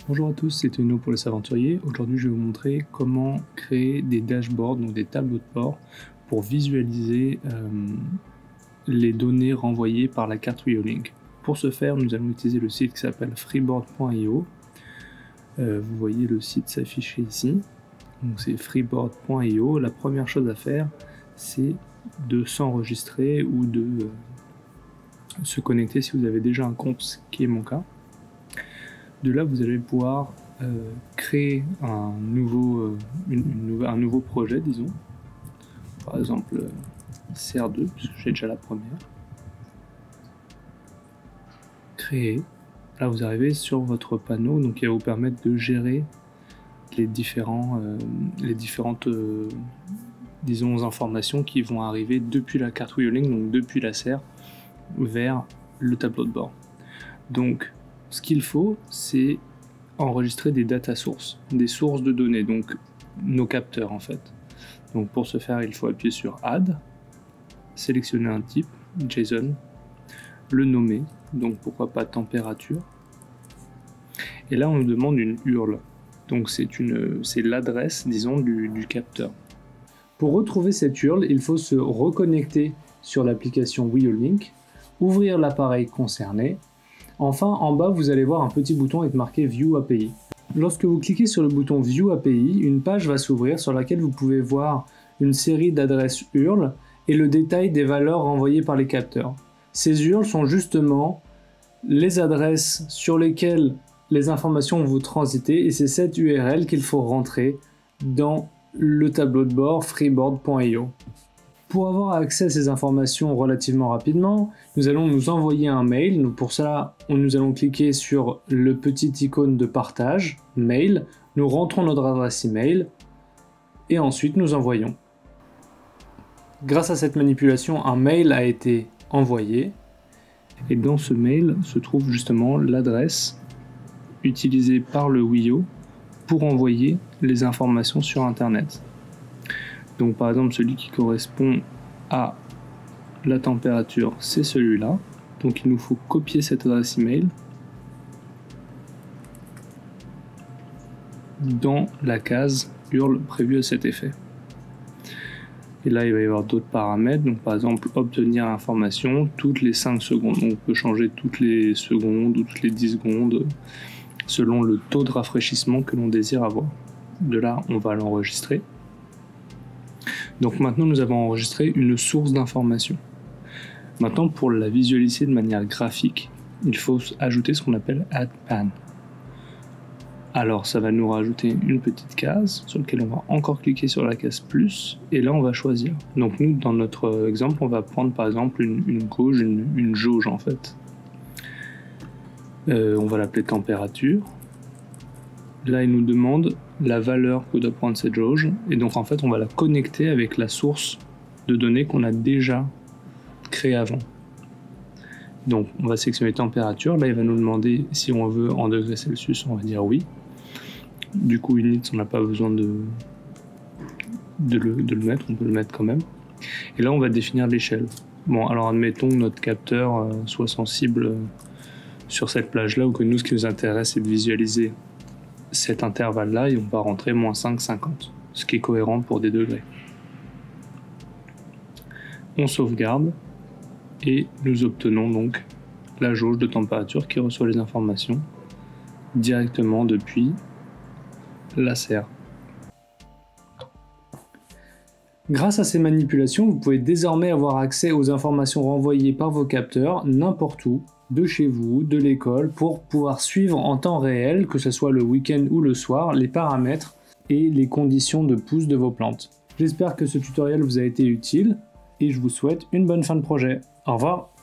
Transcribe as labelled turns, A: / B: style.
A: Bonjour à tous, c'est Théno pour les aventuriers. Aujourd'hui, je vais vous montrer comment créer des dashboards, donc des tableaux de bord, pour visualiser les données renvoyées par la carte WioLink. Pour ce faire, nous allons utiliser le site qui s'appelle freeboard.io. Vous voyez le site s'afficher ici. Donc c'est freeboard.io. La première chose à faire, c'est de s'enregistrer ou de se connecter si vous avez déjà un compte, ce qui est mon cas. De là, vous allez pouvoir créer un nouveau projet, disons. Par exemple, CR2, puisque j'ai déjà la première. Créer. Là, vous arrivez sur votre panneau, donc il va vous permettre de gérer les différentes disons, informations qui vont arriver depuis la carte WioLink, donc depuis la serre, vers le tableau de bord. Donc, ce qu'il faut, c'est enregistrer des data sources, des sources de données, donc nos capteurs en fait. Donc pour ce faire, il faut appuyer sur Add, sélectionner un type, JSON, le nommer, donc pourquoi pas température. Et là, on nous demande une URL, donc c'est l'adresse, disons, du capteur. Pour retrouver cette URL, il faut se reconnecter sur l'application WioLink, ouvrir l'appareil concerné. Enfin, en bas, vous allez voir un petit bouton avec marqué View API. Lorsque vous cliquez sur le bouton View API, une page va s'ouvrir sur laquelle vous pouvez voir une série d'adresses URL et le détail des valeurs renvoyées par les capteurs. Ces URL sont justement les adresses sur lesquelles les informations vont transiter et c'est cette URL qu'il faut rentrer dans le tableau de bord freeboard.io. Pour avoir accès à ces informations relativement rapidement, nous allons nous envoyer un mail. Donc pour cela, nous allons cliquer sur le petit icône de partage, mail. Nous rentrons notre adresse email et ensuite nous envoyons. Grâce à cette manipulation, un mail a été envoyé. Et dans ce mail se trouve justement l'adresse utilisée par le Wio pour envoyer les informations sur Internet. Donc par exemple celui qui correspond à la température, c'est celui-là. Donc il nous faut copier cette adresse email dans la case URL prévue à cet effet. Et là il va y avoir d'autres paramètres, donc par exemple obtenir l'information toutes les 5 secondes. Donc on peut changer toutes les secondes ou toutes les 10 secondes selon le taux de rafraîchissement que l'on désire avoir. De là on va l'enregistrer. Donc maintenant nous avons enregistré une source d'information. Maintenant pour la visualiser de manière graphique, il faut ajouter ce qu'on appelle Add Pan. Alors ça va nous rajouter une petite case sur laquelle on va encore cliquer sur la case plus et là on va choisir. Donc nous dans notre exemple on va prendre par exemple une gauge, une jauge en fait. On va l'appeler température. Là, il nous demande la valeur que doit prendre cette jauge. Et donc, en fait, on va la connecter avec la source de données qu'on a déjà créée avant. Donc, on va sélectionner température. Là, il va nous demander si on veut en degrés Celsius. On va dire oui. Du coup, units, on n'a pas besoin de le mettre. On peut le mettre quand même. Et là, on va définir l'échelle. Bon, alors admettons que notre capteur soit sensible sur cette plage-là ou que nous, ce qui nous intéresse, c'est de visualiser cet intervalle-là et on va rentrer -5, 50, ce qui est cohérent pour des degrés. On sauvegarde et nous obtenons donc la jauge de température qui reçoit les informations directement depuis la serre. Grâce à ces manipulations, vous pouvez désormais avoir accès aux informations renvoyées par vos capteurs n'importe où, de chez vous, de l'école, pour pouvoir suivre en temps réel, que ce soit le week-end ou le soir, les paramètres et les conditions de pousse de vos plantes. J'espère que ce tutoriel vous a été utile et je vous souhaite une bonne fin de projet. Au revoir!